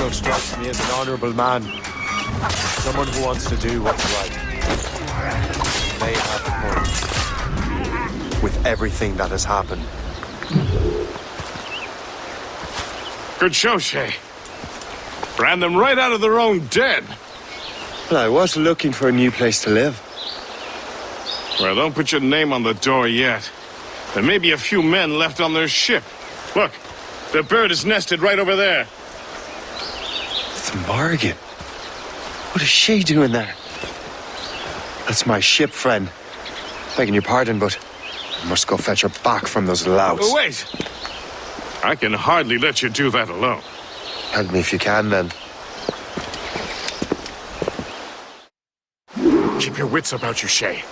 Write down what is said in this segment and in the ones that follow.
hero strikes me as an honorable man. Someone who wants to do what's right. They have a point with everything that has happened. Good show, Shay. Ran them right out of their own den. Well, I was looking for a new place to live. Well, don't put your name on the door yet. There may be a few men left on their ship. Look, the bird is nested right over there. It's Morgan. What is she doing there? That's my ship, friend. Begging your pardon, but I must go fetch her back from those louts. Oh, wait! I can hardly let you do that alone. Help me if you can, then. Keep your wits about you, Shay.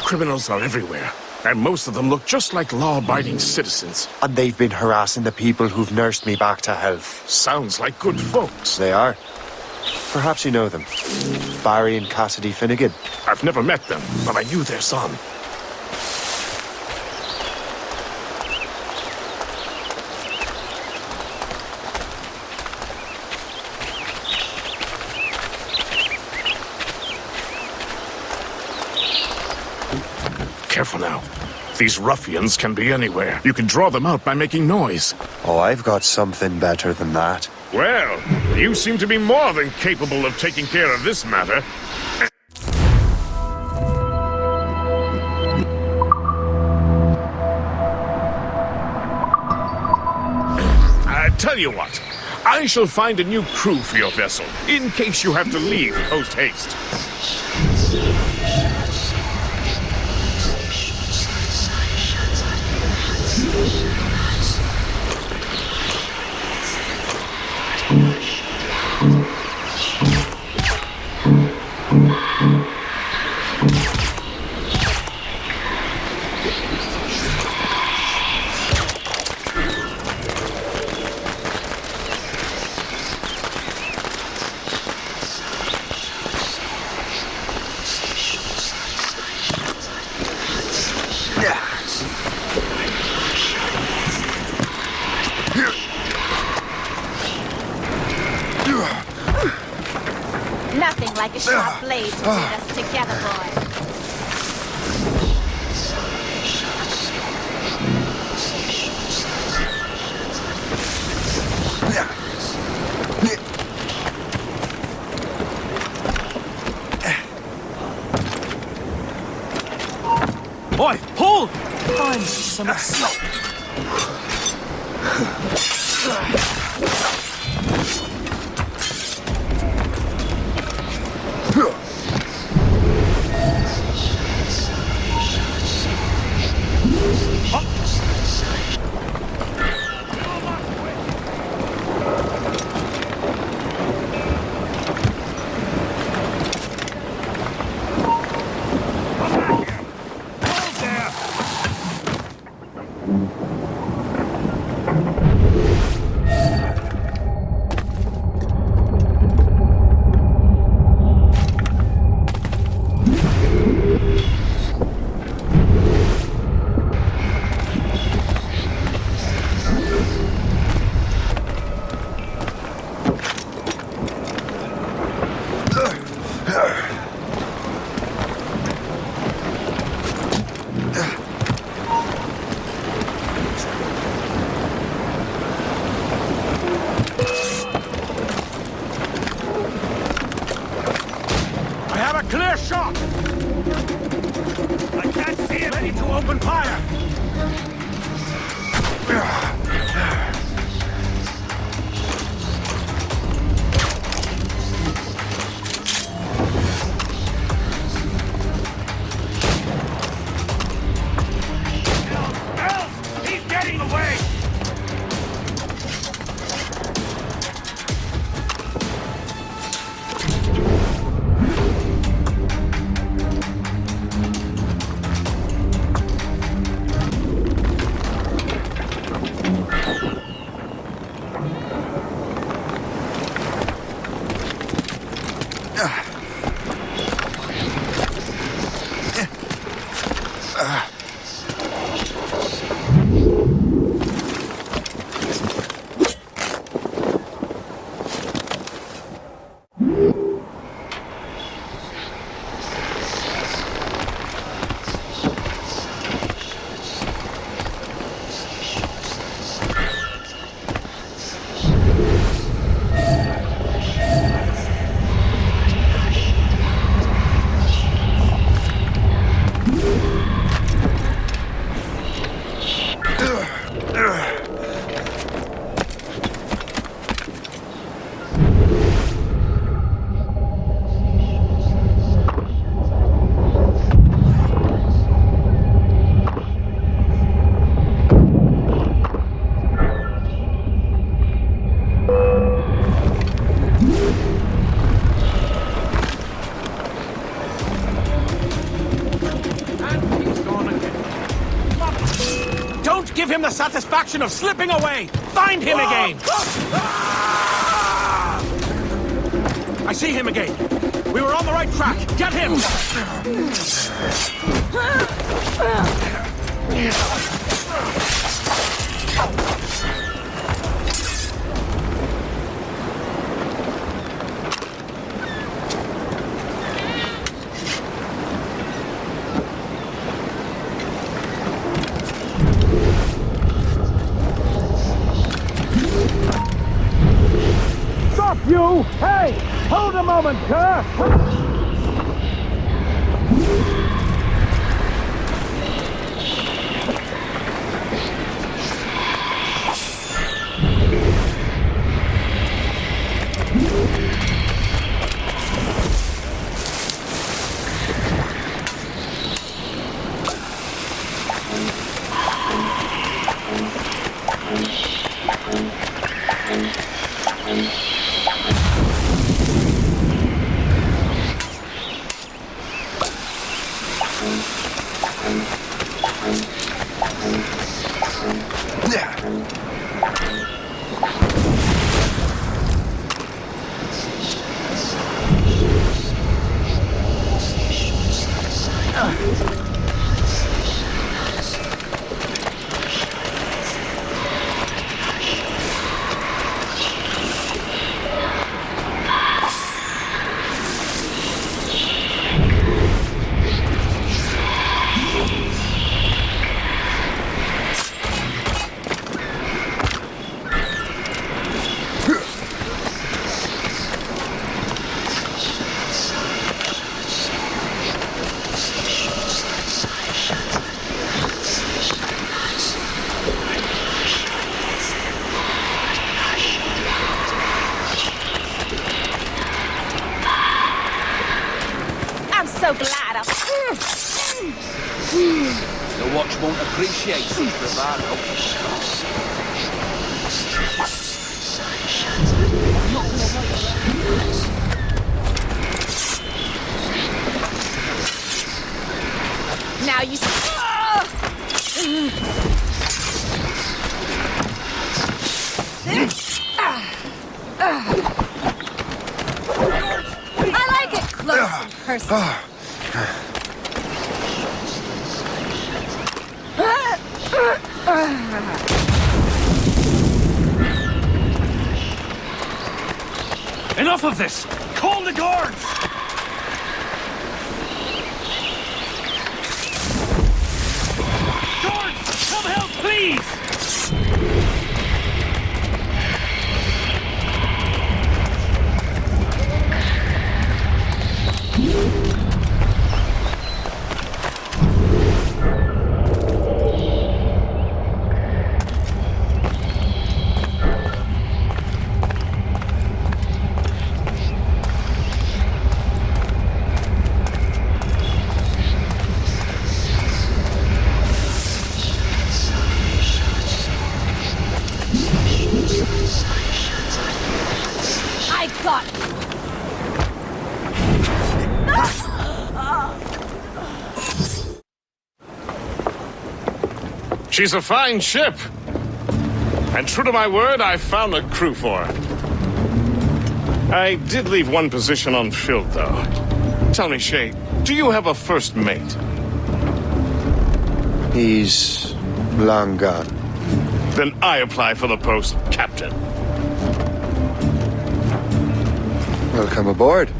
Criminals are everywhere, and most of them look just like law-abiding citizens. And they've been harassing the people who've nursed me back to health. Sounds like good folks. They are. Perhaps you know them. Barry and Cassidy Finnegan. I've never met them, but I knew their son. Careful now. These ruffians can be anywhere. You can draw them out by making noise. Oh, I've got something better than that. Well, you seem to be more than capable of taking care of this matter. I tell you what, I shall find a new crew for your vessel, in case you have to leave post-haste. Nothing like a sharp blade to get us together, boy. Boy, pull! Find some soap. Clear shot! I can't see it. Ready to open fire! Help! He's getting away! give him the satisfaction of slipping away! Find him again! I see him again. We were on the right track. Get him! Stop, you! Hey! Hold a moment, sir! So glad I'm... The watch won't appreciate such bravado. Now you... I like it close and personal. Enough of this! Call the guards! Guards! Come help, please! I got you. She's a fine ship. And true to my word, I found a crew for her. I did leave one position unfilled, though. Tell me, Shay, do you have a first mate? He's long gone. Then I apply for the post, Captain. Welcome aboard.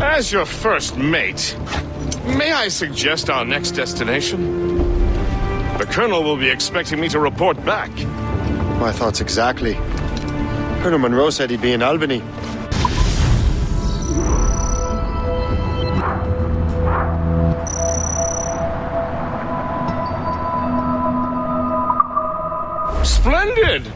As your first mate, may I suggest our next destination? The Colonel will be expecting me to report back. My thoughts exactly. Colonel Monroe said he'd be in Albany. Splendid!